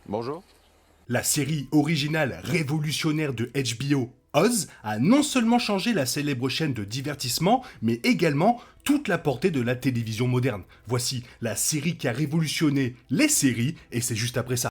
Bonjour. La série originale révolutionnaire de HBO, Oz, a non seulement changé la célèbre chaîne de divertissement, mais également toute la portée de la télévision moderne. Voici la série qui a révolutionné les séries, et c'est juste après ça.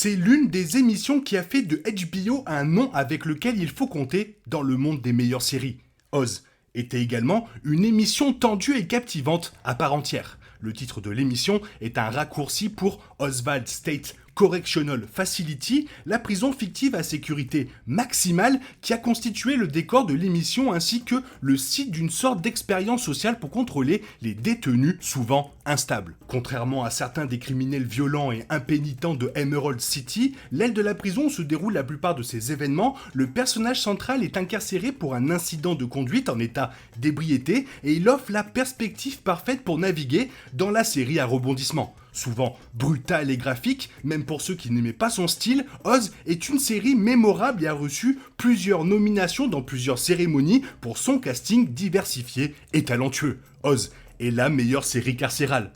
C'est l'une des émissions qui a fait de HBO un nom avec lequel il faut compter dans le monde des meilleures séries. Oz était également une émission tendue et captivante à part entière. Le titre de l'émission est un raccourci pour Oswald State Correctional Facility, la prison fictive à sécurité maximale qui a constitué le décor de l'émission ainsi que le site d'une sorte d'expérience sociale pour contrôler les détenus souvent instables. Contrairement à certains des criminels violents et impénitents de Emerald City, l'aile de la prison où se déroulent la plupart de ces événements, le personnage central est incarcéré pour un incident de conduite en état d'ébriété et il offre la perspective parfaite pour naviguer dans la série à rebondissement. Souvent brutal et graphique, même pour ceux qui n'aimaient pas son style, Oz est une série mémorable et a reçu plusieurs nominations dans plusieurs cérémonies pour son casting diversifié et talentueux. Oz est la meilleure série carcérale.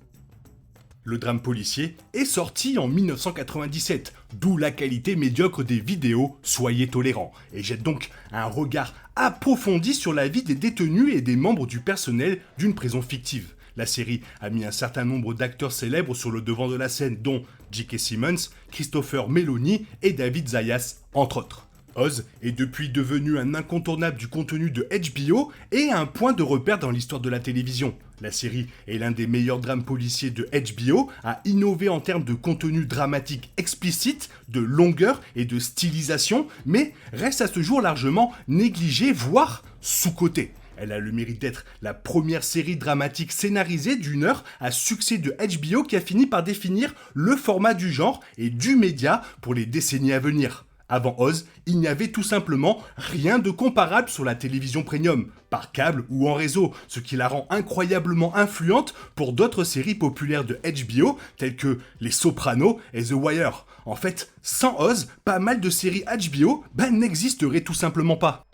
Le drame policier est sorti en 1997, d'où la qualité médiocre des vidéos Soyez tolérants, et jette donc un regard approfondi sur la vie des détenus et des membres du personnel d'une prison fictive. La série a mis un certain nombre d'acteurs célèbres sur le devant de la scène, dont J.K. Simmons, Christopher Meloni et David Zayas, entre autres. Oz est depuis devenu un incontournable du contenu de HBO et un point de repère dans l'histoire de la télévision. La série est l'un des meilleurs drames policiers de HBO, a innové en termes de contenu dramatique explicite, de longueur et de stylisation, mais reste à ce jour largement négligée, voire sous-cotée. Elle a le mérite d'être la première série dramatique scénarisée d'une heure à succès de HBO qui a fini par définir le format du genre et du média pour les décennies à venir. Avant Oz, il n'y avait tout simplement rien de comparable sur la télévision premium, par câble ou en réseau, ce qui la rend incroyablement influente pour d'autres séries populaires de HBO, telles que Les Sopranos et The Wire. En fait, sans Oz, pas mal de séries HBO n'existeraient tout simplement pas.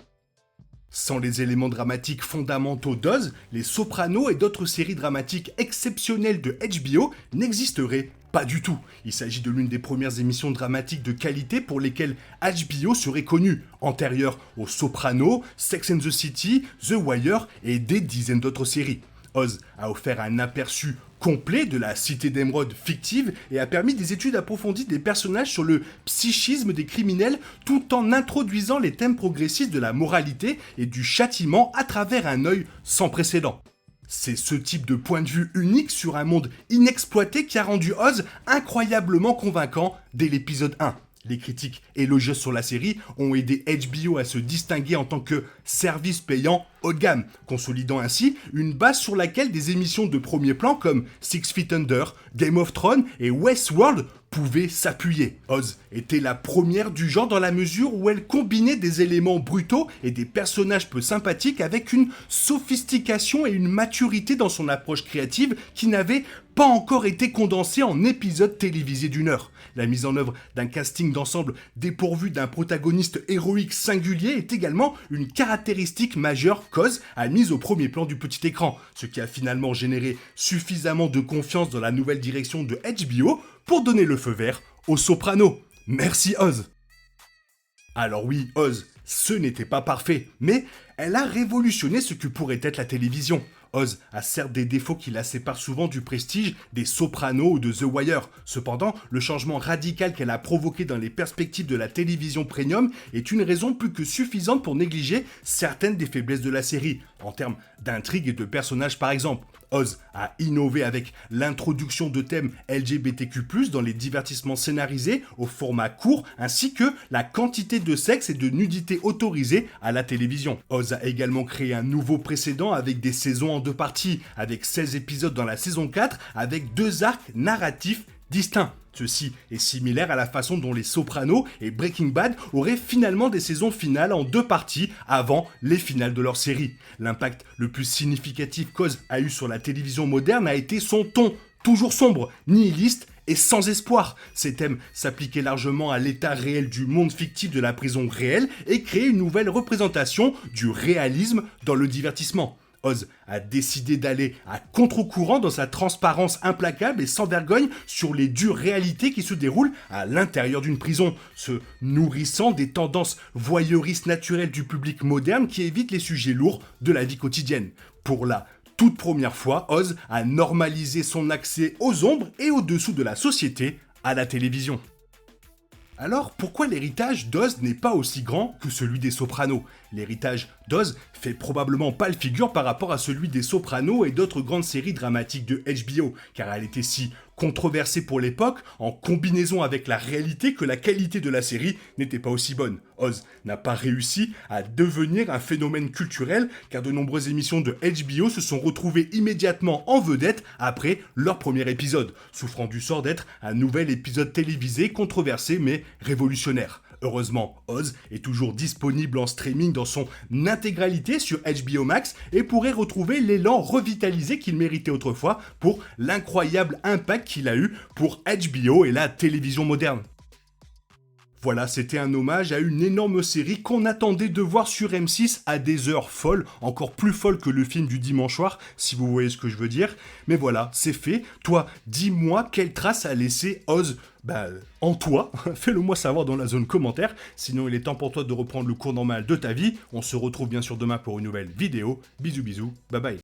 Sans les éléments dramatiques fondamentaux d'Oz, Les Sopranos et d'autres séries dramatiques exceptionnelles de HBO n'existeraient pas du tout. Il s'agit de l'une des premières émissions dramatiques de qualité pour lesquelles HBO serait connu, antérieure aux Sopranos, Sex and the City, The Wire et des dizaines d'autres séries. Oz a offert un aperçu complet de la cité d'émeraude fictive et a permis des études approfondies des personnages sur le psychisme des criminels tout en introduisant les thèmes progressistes de la moralité et du châtiment à travers un œil sans précédent. C'est ce type de point de vue unique sur un monde inexploité qui a rendu Oz incroyablement convaincant dès l'épisode 1. Les critiques élogieuses sur la série ont aidé HBO à se distinguer en tant que service payant haut de gamme, consolidant ainsi une base sur laquelle des émissions de premier plan comme Six Feet Under, Game of Thrones et Westworld pouvaient s'appuyer. Oz était la première du genre dans la mesure où elle combinait des éléments brutaux et des personnages peu sympathiques avec une sophistication et une maturité dans son approche créative qui n'avait pas encore été condensée en épisodes télévisés d'une heure. La mise en œuvre d'un casting d'ensemble dépourvu d'un protagoniste héroïque singulier est également une caractéristique majeure qu'Oz a mise au premier plan du petit écran, ce qui a finalement généré suffisamment de confiance dans la nouvelle direction de HBO pour donner le feu vert aux Sopranos. Merci Oz. Alors oui, Oz, ce n'était pas parfait, mais elle a révolutionné ce que pourrait être la télévision. Oz a certes des défauts qui la séparent souvent du prestige des Sopranos ou de The Wire. Cependant, le changement radical qu'elle a provoqué dans les perspectives de la télévision premium est une raison plus que suffisante pour négliger certaines des faiblesses de la série, en termes d'intrigue et de personnages par exemple. Oz a innové avec l'introduction de thèmes LGBTQ+, dans les divertissements scénarisés au format court, ainsi que la quantité de sexe et de nudité autorisée à la télévision. Oz a également créé un nouveau précédent avec des saisons en deux parties, avec 16 épisodes dans la saison 4, avec 2 arcs narratifs distincts. Ceci est similaire à la façon dont les Sopranos et Breaking Bad auraient finalement des saisons finales en 2 parties avant les finales de leur série. L'impact le plus significatif qu'Oz a eu sur la télévision moderne a été son ton, toujours sombre, nihiliste et sans espoir. Ces thèmes s'appliquaient largement à l'état réel du monde fictif de la prison réelle et créaient une nouvelle représentation du réalisme dans le divertissement. Oz a décidé d'aller à contre-courant dans sa transparence implacable et sans vergogne sur les dures réalités qui se déroulent à l'intérieur d'une prison, se nourrissant des tendances voyeuristes naturelles du public moderne qui évite les sujets lourds de la vie quotidienne. Pour la toute première fois, Oz a normalisé son accès aux ombres et au-dessous de la société à la télévision. Alors, pourquoi l'héritage d'Oz n'est pas aussi grand que celui des Sopranos? L'héritage d'Oz fait probablement pâle figure par rapport à celui des Sopranos et d'autres grandes séries dramatiques de HBO, car elle était si controversée pour l'époque, en combinaison avec la réalité, que la qualité de la série n'était pas aussi bonne. Oz n'a pas réussi à devenir un phénomène culturel, car de nombreuses émissions de HBO se sont retrouvées immédiatement en vedette après leur premier épisode, souffrant du sort d'être un nouvel épisode télévisé controversé mais révolutionnaire. Heureusement, Oz est toujours disponible en streaming dans son intégralité sur HBO Max et pourrait retrouver l'élan revitalisé qu'il méritait autrefois pour l'incroyable impact qu'il a eu pour HBO et la télévision moderne. Voilà, c'était un hommage à une énorme série qu'on attendait de voir sur M6 à des heures folles, encore plus folles que le film du dimanche soir, si vous voyez ce que je veux dire. Mais voilà, c'est fait. Toi, dis-moi quelle trace a laissé Oz en toi. Fais-le moi savoir dans la zone commentaire. Sinon, il est temps pour toi de reprendre le cours normal de ta vie. On se retrouve bien sûr demain pour une nouvelle vidéo. Bisous bisous, bye bye.